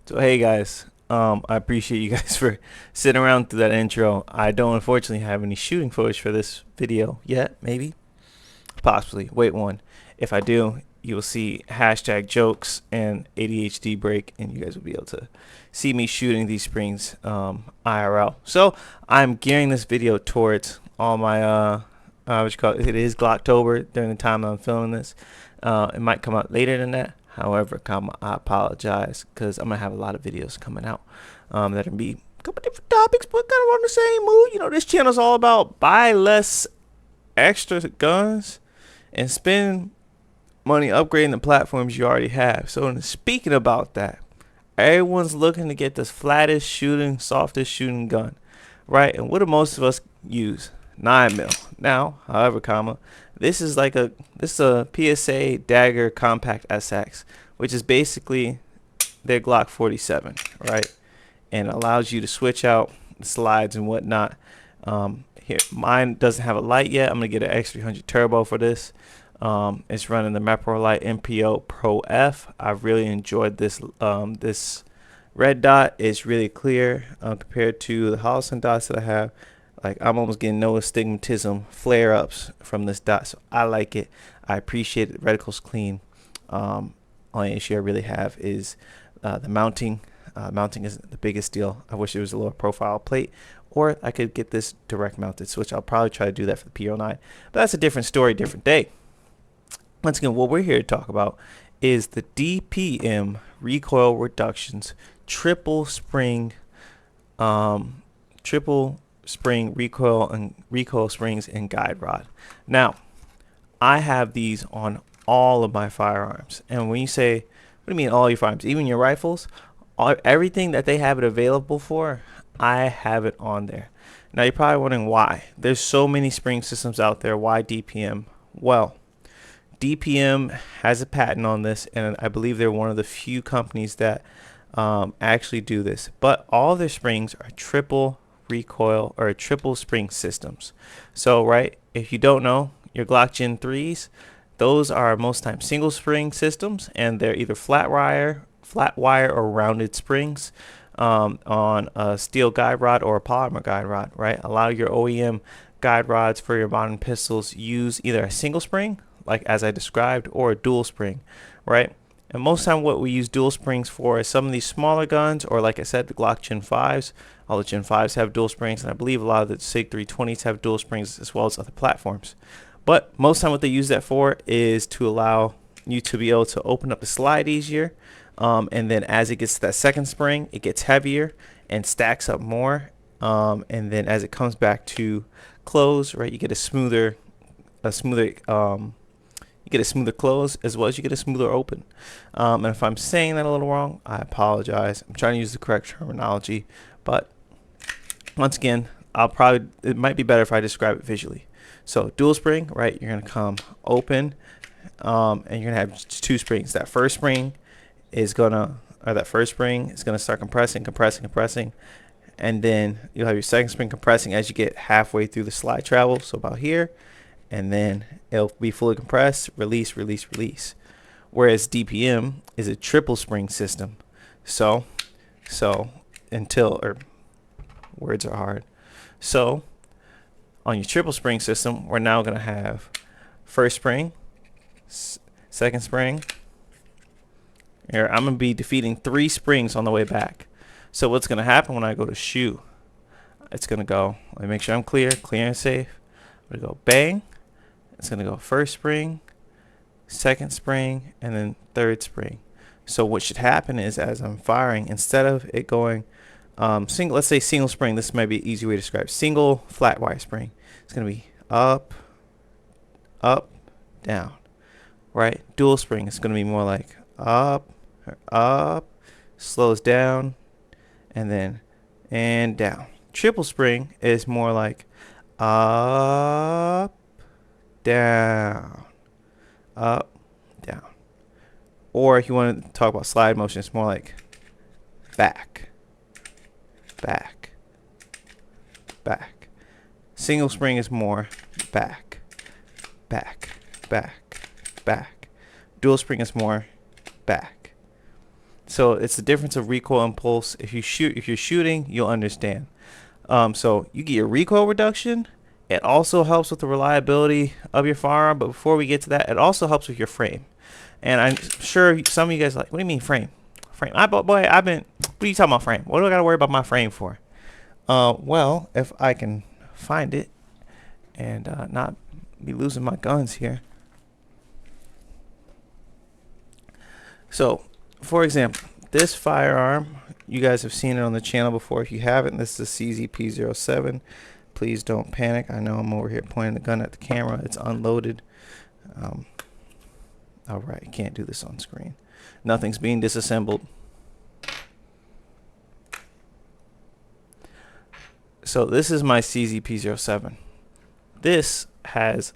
So hey guys, I appreciate you guys for sitting around through that intro. I don't unfortunately have any shooting footage for this video yet. Maybe, possibly. Wait one. If I do, you will see hashtag jokes and ADHD break, and you guys will be able to see me shooting these springs IRL. So I'm gearing this video towards all my what you call it? It is Glocktober during the time I'm filming this. It might come out later than that. However, I apologize because I'm gonna have a lot of videos coming out that'll be a couple different topics, but kind of on the same mood. You know, this channel's all about buy less extra guns and spend money upgrading the platforms you already have. So, speaking about that, everyone's looking to get this flattest shooting, softest shooting gun, right? And what do most of us use? 9 mil. Now, however, this is a PSA Dagger Compact SX, which is basically their Glock 47, right? And allows you to switch out the slides and whatnot. Here, mine doesn't have a light yet. I'm gonna get an X300 Turbo for this. It's running the Mepro Light MPO Pro F. I've really enjoyed this. This red dot is really clear compared to the Holliston dots that I have. Like, I'm almost getting no astigmatism flare-ups from this dot, so I like it. I appreciate it. The reticle's clean. Only issue I really have is the mounting. Mounting isn't the biggest deal. I wish it was a lower profile plate, or I could get this direct mounted switch. I'll probably try to do that for the P09, but that's a different story, different day. Once again, what we're here to talk about is the DPM recoil reductions, triple spring recoil springs and guide rod. Now, I have these on all of my firearms, and when you say, what do you mean all your firearms? Even your rifles, everything that they have it available for, I have it on there. Now you're probably wondering why. There's so many spring systems out there. Why DPM? Well, DPM has a patent on this, and I believe they're one of the few companies that actually do this. But all their springs are triple recoil or triple spring systems. So, right, if you don't know, your Glock Gen 3s, those are most times single spring systems, and they're either flat wire or rounded springs on a steel guide rod or a polymer guide rod, right? A lot of your OEM guide rods for your modern pistols use either a single spring, like as I described, or a dual spring, right? And most time what we use dual springs for is some of these smaller guns, or like I said, the Glock Gen 5s. All the Gen 5s have dual springs, and I believe a lot of the SIG 320s have dual springs as well as other platforms. But most time what they use that for is to allow you to be able to open up the slide easier. And then as it gets to that second spring, it gets heavier and stacks up more. And then as it comes back to close, right, you get a smoother close as well as you get a smoother open. And if I'm saying that a little wrong, I apologize. I'm trying to use the correct terminology, but once again, it might be better if I describe it visually. So dual spring, right? You're gonna come open, and you're gonna have two springs. That first spring is gonna start compressing, and then you'll have your second spring compressing as you get halfway through the slide travel, so about here, and then it'll be fully compressed, release. Whereas DPM is a triple spring system. So words are hard. So on your triple spring system, we're now gonna have first spring, second spring. Here, I'm gonna be defeating 3 springs on the way back. So what's gonna happen when I go to shoot? It's gonna go, let me make sure I'm clear and safe. I'm gonna go bang. It's gonna go first spring, second spring, and then third spring. So what should happen is, as I'm firing, instead of it going let's say single spring, this might be an easy way to describe single flat wire spring. It's gonna be up, down, right? Dual spring, it's gonna be more like up, slows down, and down. Triple spring is more like up, down, up, down. Or if you want to talk about slide motion, it's more like back. Single spring is more back. Dual spring is more back. So it's the difference of recoil and pulse. If you're shooting, you'll understand. So you get your recoil reduction. It also helps with the reliability of your firearm. But before we get to that, it also helps with your frame. And I'm sure some of you guys are like, what do you mean frame? Frame? What are you talking about frame? What do I got to worry about my frame for? Well, if I can find it and not be losing my guns here. So, for example, this firearm, you guys have seen it on the channel before. If you haven't, this is a CZP-07. Please don't panic. I know I'm over here pointing the gun at the camera. It's unloaded. All right, can't do this on screen. Nothing's being disassembled. So this is my CZP-07. This has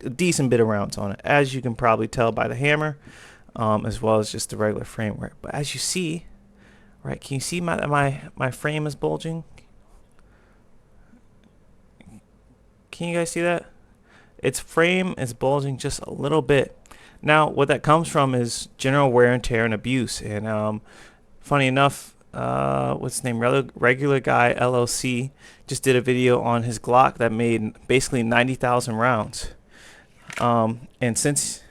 a decent bit of rounds on it, as you can probably tell by the hammer, as well as just the regular framework. But as you see, right, can you see my frame is bulging? Can you guys see that? Its frame is bulging just a little bit. Now, what that comes from is general wear and tear and abuse. And funny enough, what's his name? Regular Guy LLC just did a video on his Glock that made basically 90,000 rounds. And since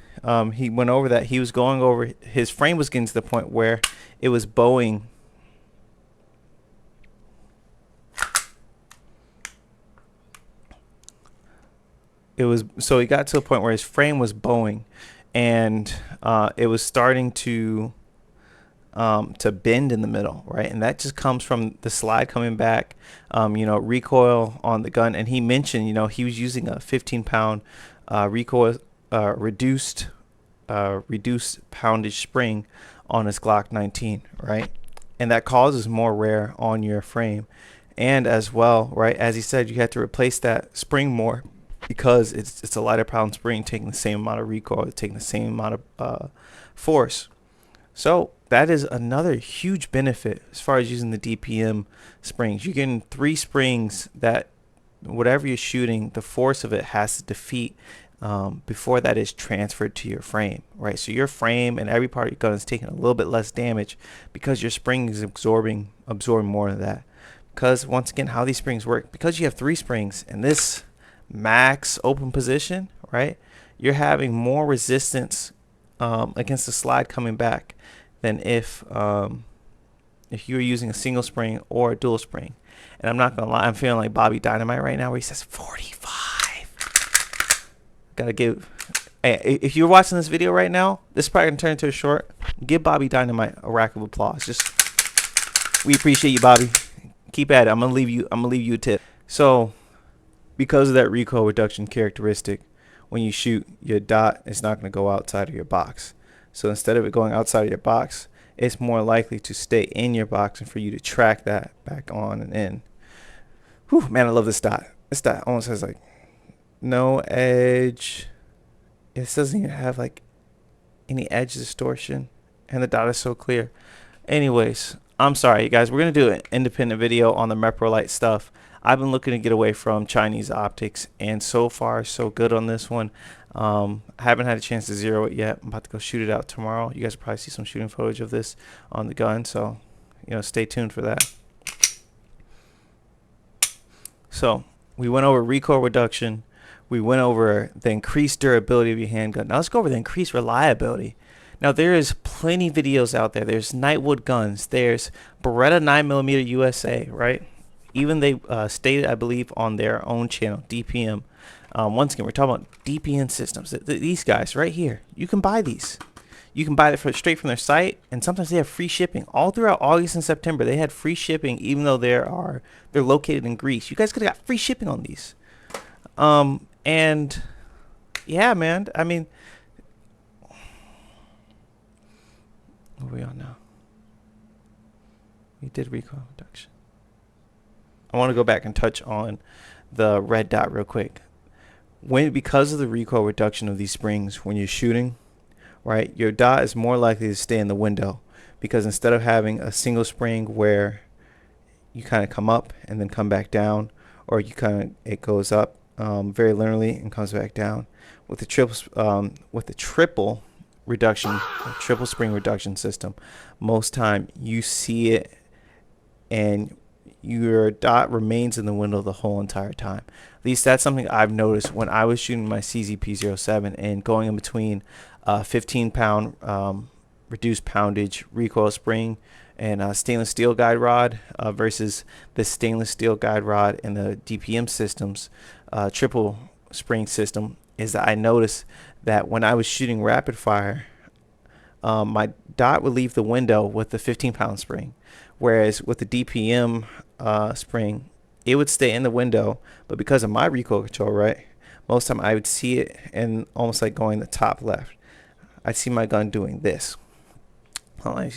he went over that, he was going over his frame was getting to the point where it was bowing. So he got to a point where his frame was bowing, and it was starting to bend in the middle, right? And that just comes from the slide coming back, recoil on the gun. And he mentioned, he was using a 15-pound recoil reduced poundage spring on his Glock 19, right? And that causes more wear on your frame. And as well, right, as he said, you have to replace that spring more, because it's a lighter pound spring taking the same amount of recoil, taking the same amount of force. So that is another huge benefit as far as using the DPM springs. You're getting 3 springs that whatever you're shooting, the force of it has to defeat before that is transferred to your frame, right? So your frame and every part of your gun is taking a little bit less damage because your spring is absorbing more of that. Because once again, how these springs work, because you have 3 springs and this max open position, right, you're having more resistance against the slide coming back than if you were using a single spring or a dual spring. And I'm not gonna lie, I'm feeling like Bobby Dynamite right now, where he says 45. Gotta give. Hey, if you're watching this video right now, this is probably gonna turn into a short. Give Bobby Dynamite a rack of applause. We appreciate you, Bobby. Keep at it. I'm gonna leave you a tip. So, because of that recoil reduction characteristic, when you shoot, your dot is not going to go outside of your box. So instead of it going outside of your box, it's more likely to stay in your box and for you to track that back on and in. Whew, man, I love this dot. This dot almost has like no edge. It doesn't even have like any edge distortion, and the dot is so clear. Anyways, I'm sorry, you guys. We're going to do an independent video on the Meprolite stuff. I've been looking to get away from Chinese optics, and so far so good on this one. I haven't had a chance to zero it yet. I'm about to go shoot it out tomorrow. You guys will probably see some shooting footage of this on the gun, so stay tuned for that. So we went over recoil reduction. We went over the increased durability of your handgun. Now let's go over the increased reliability. Now there is plenty videos out there. There's Nightwood Guns. There's Beretta 9mm USA, right? Even they stated, I believe, on their own channel, DPM. Once again, we're talking about DPM systems. These guys right here, you can buy these. You can buy it straight from their site, and sometimes they have free shipping. All throughout August and September, they had free shipping, even though they're located in Greece. You guys could have got free shipping on these. And yeah, man. I mean, what are we on now? We did recoil reduction. I want to go back and touch on the red dot real quick. Because of the recoil reduction of these springs, when you're shooting, right, your dot is more likely to stay in the window, because instead of having a single spring where you kind of come up and then come back down, or it goes up very linearly and comes back down, with the triple reduction, a triple spring reduction system, most time you see it and your dot remains in the window the whole entire time. At least that's something I've noticed when I was shooting my CZP-07 and going in between 15-pound reduced poundage recoil spring and stainless steel guide rod versus the stainless steel guide rod and the DPM systems triple spring system, is that I noticed that when I was shooting rapid fire, my dot would leave the window with the 15-pound spring, whereas with the DPM spring, it would stay in the window. But because of my recoil control, right, most time I would see it and almost like going the top left. I'd see my gun doing this. I'd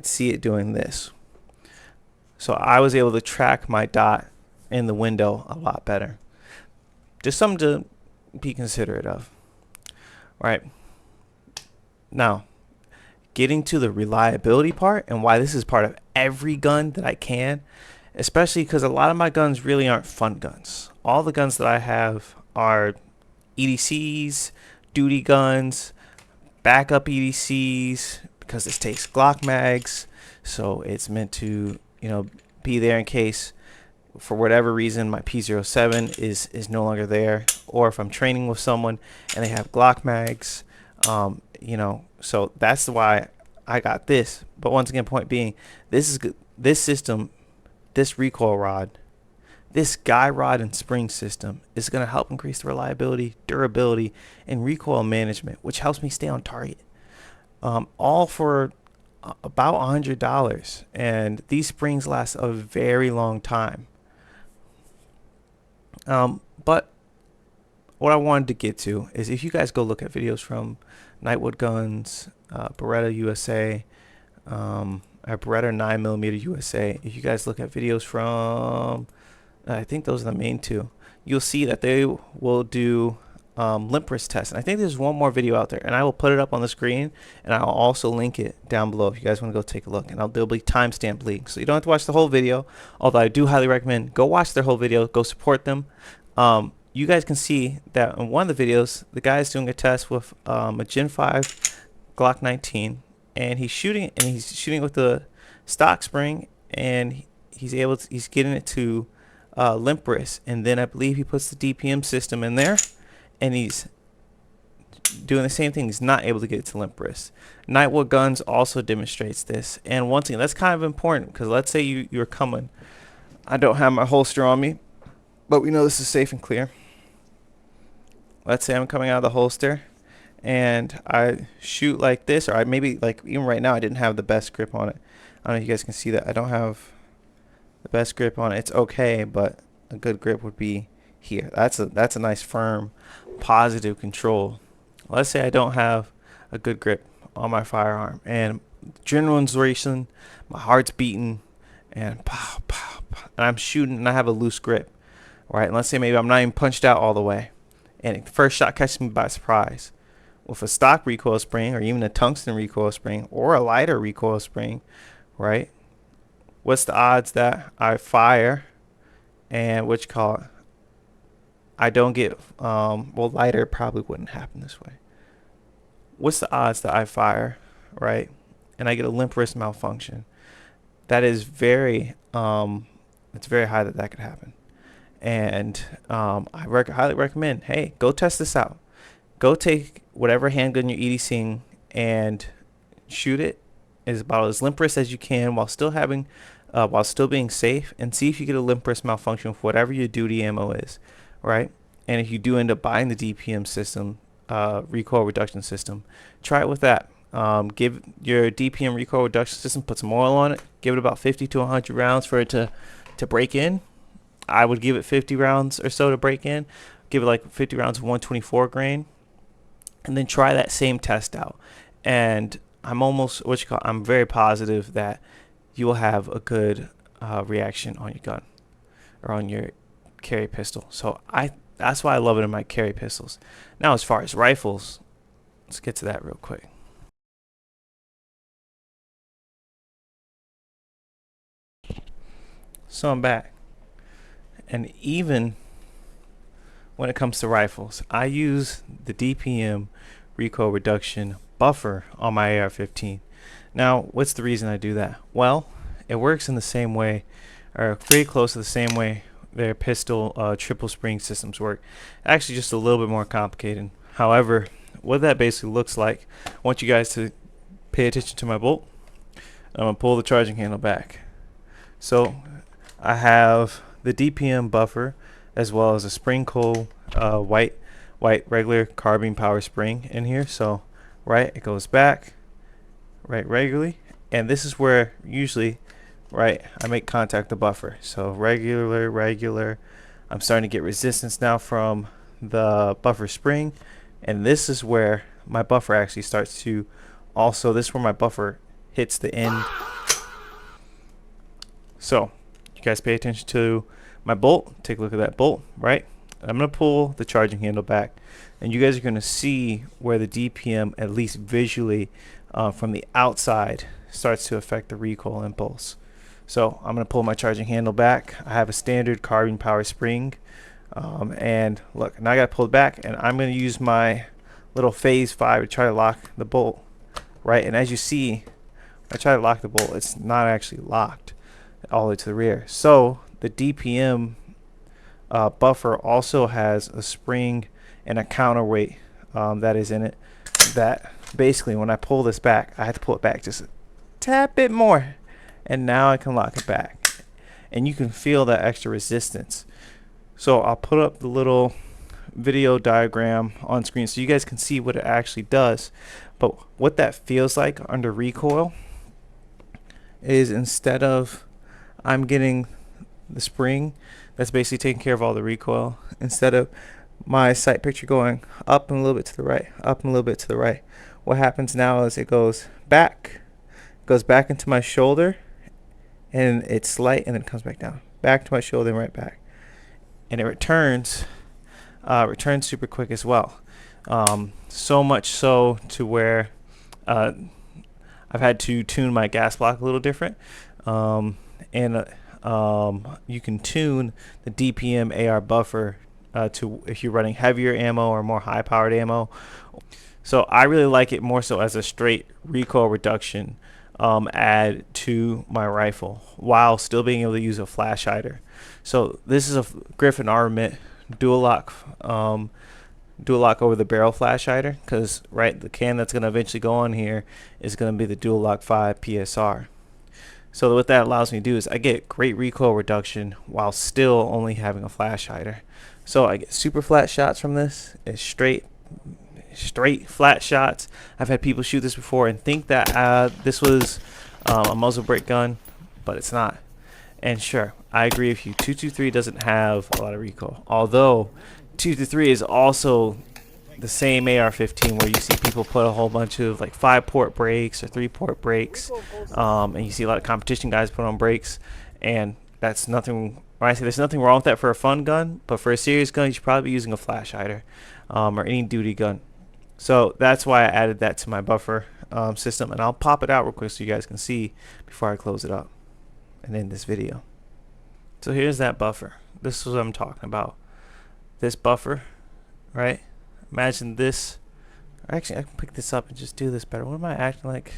see it doing this. So I was able to track my dot in the window a lot better. Just something to be considerate of. All right. Now, getting to the reliability part and why this is part of every gun that I can, especially because a lot of my guns really aren't fun guns. All the guns that I have are EDCs, duty guns, backup EDCs, because this takes Glock mags, so it's meant to, you know, be there in case for whatever reason my P07 is no longer there, or if I'm training with someone and they have Glock mags, you know, so that's why I got this. But once again, point being, this is good. This system, this recoil rod, this guide rod and spring system is going to help increase the reliability, durability, and recoil management, which helps me stay on target. All for about $100, and these springs last a very long time. But what I wanted to get to is, if you guys go look at videos from Nightwood Guns, Beretta USA, Beretta 9mm USA, if you guys look at videos from, I think those are the main two, you'll see that they will do limp wrist tests. And I think there's one more video out there, and I will put it up on the screen, and I'll also link it down below if you guys want to go take a look. And there'll be timestamp links, so you don't have to watch the whole video, although I do highly recommend go watch their whole video, go support them. You guys can see that in one of the videos, the guy is doing a test with a Gen 5 Glock 19, and he's shooting with the stock spring, and he's getting it to limp wrist, and then I believe he puts the DPM system in there, and he's doing the same thing. He's not able to get it to limp wrist. Nightwood Guns also demonstrates this, and once again, that's kind of important, because let's say you're coming. I don't have my holster on me, but we know this is safe and clear. Let's say I'm coming out of the holster and I shoot like this, or maybe like even right now I didn't have the best grip on it. I don't know if you guys can see that. I don't have the best grip on it. It's okay, but a good grip would be here. That's a nice firm positive control. Let's say I don't have a good grip on my firearm and adrenaline's racing, my heart's beating, and pow, pow, pow, and I'm shooting and I have a loose grip, right? And let's say maybe I'm not even punched out all the way, and the first shot catches me by surprise. With a stock recoil spring, or even a tungsten recoil spring, or a lighter recoil spring, right? What's the odds that I fire and I don't get, well, lighter probably wouldn't happen this way. What's the odds that I fire, right, and I get a limp wrist malfunction? That is very, it's very high that could happen. And I highly recommend, hey, go test this out. Go take whatever handgun you're EDCing and shoot it as about as limp wrist as you can while still being safe, and see if you get a limp wrist malfunction with whatever your duty ammo is, right? And if you do end up buying the DPM system, recoil reduction system, try it with that. Give your DPM recoil reduction system, put some oil on it, give it about 50 to 100 rounds for it to break in. I would give it 50 rounds or so to break in. Give it like 50 rounds of 124 grain, and then try that same test out. And I'm very positive that you will have a good reaction on your gun or on your carry pistol. So that's why I love it in my carry pistols. Now, as far as rifles, let's get to that real quick. So I'm back. And even when it comes to rifles, I use the DPM recoil reduction buffer on my AR-15. Now, what's the reason I do that? Well, it works in the same way, or very close to the same way their pistol triple spring systems work. Actually, just a little bit more complicated. However, what that basically looks like, I want you guys to pay attention to my bolt. I'm going to pull the charging handle back. So I have the DPM buffer as well as a spring coal white regular carbine power spring in here. So right, it goes back right regularly, and this is where usually right I make contact with the buffer. So regular, I'm starting to get resistance now from the buffer spring, and this is where my buffer actually starts to also, this is where my buffer hits the end. So you guys pay attention to my bolt. Take a look at that bolt, right? I'm going to pull the charging handle back, and you guys are going to see where the DPM, at least visually from the outside, starts to affect the recoil impulse. So I'm going to pull my charging handle back. I have a standard carbine power spring, and look, now I got to pull it back, and I'm going to use my little phase 5 to try to lock the bolt, right? And as you see, I try to lock the bolt, it's not actually locked all the way to the rear. So the DPM buffer also has a spring and a counterweight that is in it, that basically when I pull this back, I have to pull it back just a tad bit more, and now I can lock it back, and you can feel that extra resistance. So I'll put up the little video diagram on screen so you guys can see what it actually does. But what that feels like under recoil is, instead of I'm getting the spring that's basically taking care of all the recoil, instead of my sight picture going up and a little bit to the right, up and a little bit to the right, what happens now is it goes back into my shoulder, and it's light, and then it comes back down, back to my shoulder and right back, and it returns super quick as well. So much so to where I've had to tune my gas block a little different, and you can tune the DPM AR buffer to if you're running heavier ammo or more high-powered ammo. So I really like it more so as a straight recoil reduction add to my rifle, while still being able to use a flash hider. So this is a Griffin Armament dual lock over the barrel flash hider, because right, the can that's going to eventually go on here is going to be the dual lock 5 PSR. So what that allows me to do is I get great recoil reduction while still only having a flash hider. So I get super flat shots from this. It's straight flat shots. I've had people shoot this before and think that this was a muzzle brake gun, but it's not. And sure, I agree with you, 223 doesn't have a lot of recoil, although 223 is also the same AR-15 where you see people put a whole bunch of like 5-port brakes or 3-port brakes, and you see a lot of competition guys put on brakes, and that's nothing. When I say there's nothing wrong with that for a fun gun, but for a serious gun, you should probably be using a flash hider or any duty gun. So that's why I added that to my buffer system, and I'll pop it out real quick so you guys can see before I close it up and end this video. So here's that buffer. This is what I'm talking about. This buffer, right? Imagine this. Actually, I can pick this up and just do this better. What am I acting like?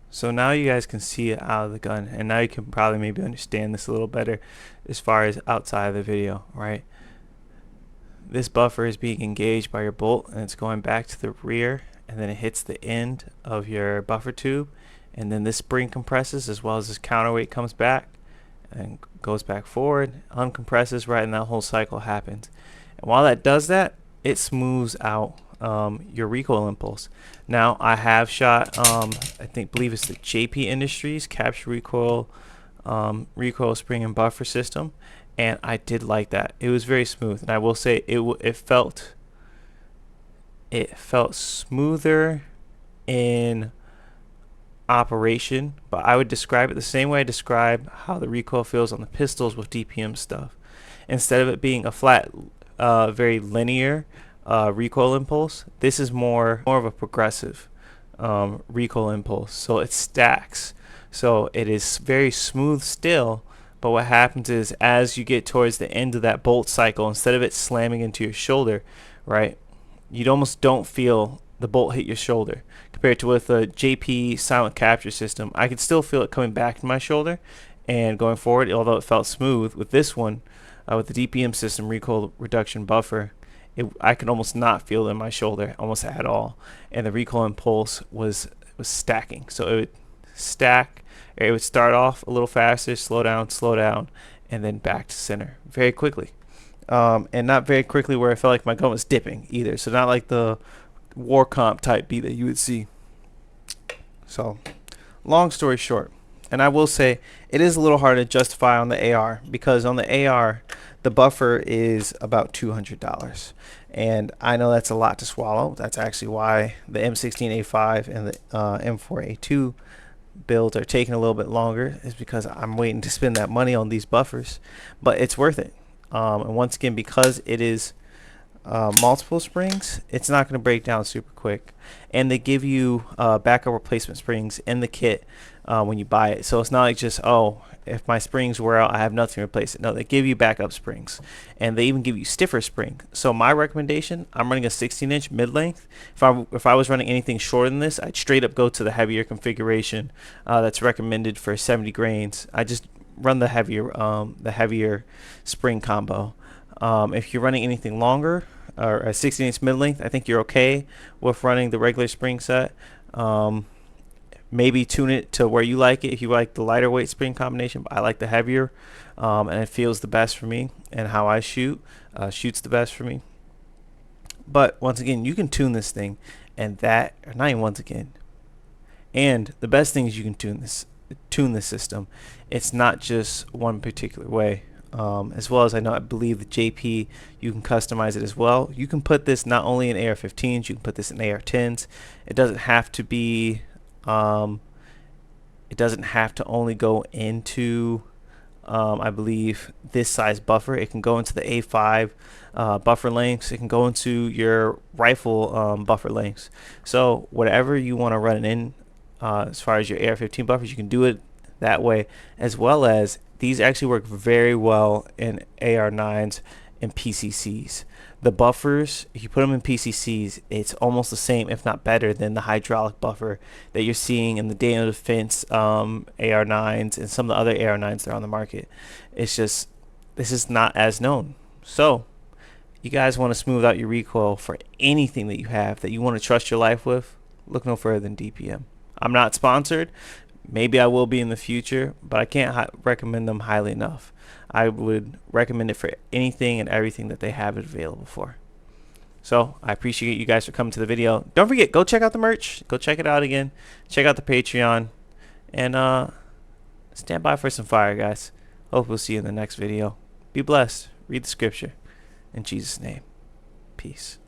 So now you guys can see it out of the gun, and now you can probably maybe understand this a little better as far as outside of the video, right? This buffer is being engaged by your bolt, and it's going back to the rear, and then it hits the end of your buffer tube, and then this spring compresses as well as this counterweight comes back and goes back forward, uncompresses, right, and that whole cycle happens. And while that does that, it smooths out your recoil impulse. Now I have shot believe it's the JP Industries capture recoil spring and buffer system, and I did like that. It was very smooth, and I will say it felt smoother in operation, but I would describe it the same way I describe how the recoil feels on the pistols with DPM stuff. Instead of it being a flat, very linear recoil impulse, this is more of a progressive recoil impulse. So it stacks. So it is very smooth still, but what happens is as you get towards the end of that bolt cycle, instead of it slamming into your shoulder, right, you almost don't feel the bolt hit your shoulder. Compared to with a JP silent capture system, I could still feel it coming back to my shoulder and going forward, although it felt smooth. With this one, with the DPM system recoil reduction buffer, I could almost not feel it in my shoulder almost at all, and the recoil impulse was stacking. So it would stack, it would start off a little faster, slow down, and then back to center very quickly. And not very quickly where I felt like my gun was dipping either. So not like the war comp type beat that you would see. So long story short, and I will say it is a little hard to justify on the AR, because on the AR the buffer is about $200, and I know that's a lot to swallow. That's actually why the M16A5 and the M4A2 builds are taking a little bit longer, is because I'm waiting to spend that money on these buffers, but it's worth it. And once again, because it is multiple springs, it's not going to break down super quick, and they give you backup replacement springs in the kit when you buy it. So it's not like just, oh, if my springs wear out, I have nothing to replace it. No, they give you backup springs, and they even give you stiffer spring. So my recommendation, I'm running a 16-inch mid-length. If I was running anything shorter than this, I'd straight up go to the heavier configuration that's recommended for 70 grains. I just run the heavier spring combo. If you're running anything longer, or a 16-inch mid-length, I think you're okay with running the regular spring set. Maybe tune it to where you like it if you like the lighter weight spring combination, but I like the heavier, and it feels the best for me, and how I shoots the best for me. But once again, you can tune this thing, and that, or not even once again, and the best thing is you can tune this system. It's not just one particular way. As well as I believe the JP, you can customize it as well. You can put this not only in AR-15s, you can put this in AR-10s. It doesn't have to be, it doesn't have to only go into, I believe, this size buffer. It can go into the A5 buffer lengths. It can go into your rifle buffer lengths. So whatever you want to run it in, as far as your AR-15 buffers, you can do it that way, as well as these actually work very well in AR-9s and PCCs. The buffers, if you put them in PCCs, it's almost the same, if not better, than the hydraulic buffer that you're seeing in the Daniel Defense AR-9s and some of the other AR-9s that are on the market. It's just, this is not as known. So you guys want to smooth out your recoil for anything that you have that you want to trust your life with, look no further than DPM. I'm not sponsored. Maybe I will be in the future, but I can't recommend them highly enough. I would recommend it for anything and everything that they have it available for. So I appreciate you guys for coming to the video. Don't forget, go check out the merch. Go check it out again. Check out the Patreon. And stand by for some fire, guys. Hope we'll see you in the next video. Be blessed. Read the scripture. In Jesus' name. Peace.